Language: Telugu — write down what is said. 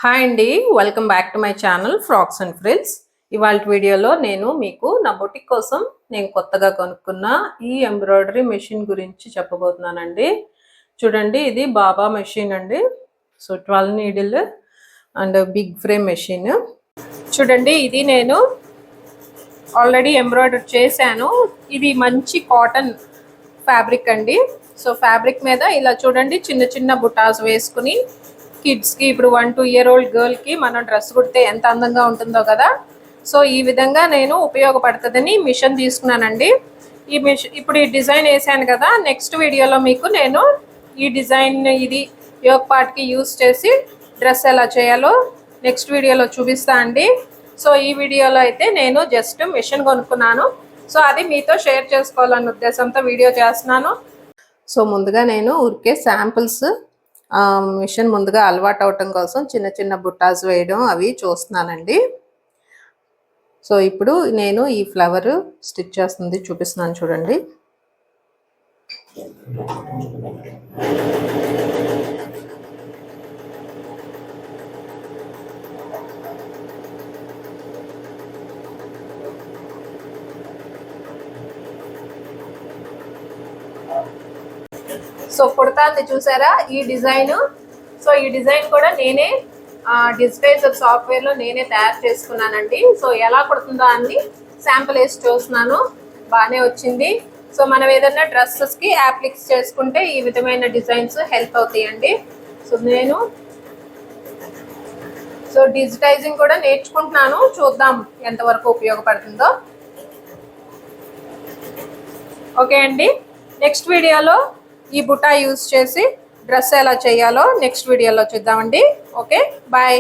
హాయ్ అండి, welcome back to my channel frocks and frills. ఇవాళ వీడియోలో నేను మీకు నా బొటిక్ కోసం నేను కొత్తగా కొనుక్కున్న ఈ ఎంబ్రాయిడరీ మెషిన్ గురించి చెప్పబోతున్నానండి. చూడండి, ఇది బాబా మెషిన్ అండి. So 12 needle and big frame machine. చూడండి, ఇది నేను ఆల్రెడీ ఎంబ్రాయిడరీ చేశాను. ఇది మంచి కాటన్ ఫ్యాబ్రిక్ అండి. సో ఫ్యాబ్రిక్ మీద ఇలా చూడండి చిన్న చిన్న బుటాస్ వేసుకుని కిడ్స్కి ఇప్పుడు 1-2 year old గర్ల్కి మనం డ్రెస్ కుడితే ఎంత అందంగా ఉంటుందో కదా. సో ఈ విధంగా నేను ఉపయోగపడుతుందని మిషన్ తీసుకున్నానండి. ఈ మిషన్ ఇప్పుడు ఈ డిజైన్ వేసాను కదా, నెక్స్ట్ వీడియోలో మీకు నేను ఈ డిజైన్ ఇది యోగ్ పార్ట్కి యూస్ చేసి డ్రెస్ ఎలా చేయాలో నెక్స్ట్ వీడియోలో చూపిస్తా అండి. సో ఈ వీడియోలో అయితే నేను జస్ట్ మిషన్ కొనుక్కున్నాను. సో అది మీతో షేర్ చేసుకోవాలన్న ఉద్దేశంతో వీడియో చేస్తున్నాను. సో ముందుగా నేను ఊరికే శాంపిల్స్ మిషన్ ముందుగా అలవాటు అవటం కోసం చిన్న చిన్న బుట్టాస్ వేయడం అవి చూస్తున్నానండి. సో ఇప్పుడు నేను ఈ ఫ్లవర్ స్టిచ్ చేస్తుంది చూపిస్తున్నాను చూడండి. సో కుడతాంది చూసారా ఈ డిజైన్. సో ఈ డిజైన్ కూడా నేనే డిజిటైజర్ సాఫ్ట్వేర్లో నేనే తయారు చేసుకున్నానండి. సో ఎలా కుడుతుందో అన్ని శాంపుల్ వేసి చూస్తున్నాను, బాగానే వచ్చింది. సో మనం ఏదైనా డ్రెస్సెస్కి యాప్లిక్స్ చేసుకుంటే ఈ విధమైన డిజైన్స్ హెల్ప్ అవుతాయండి. సో నేను డిజిటైజింగ్ కూడా నేర్చుకుంటున్నాను, చూద్దాం ఎంతవరకు ఉపయోగపడుతుందో. ఓకే అండి, నెక్స్ట్ వీడియోలో ఈ బుటా యూజ్ చేసి డ్రెస్ ఎలా చేయాలో నెక్స్ట్ వీడియోలో చూద్దామండి. Okay, bye.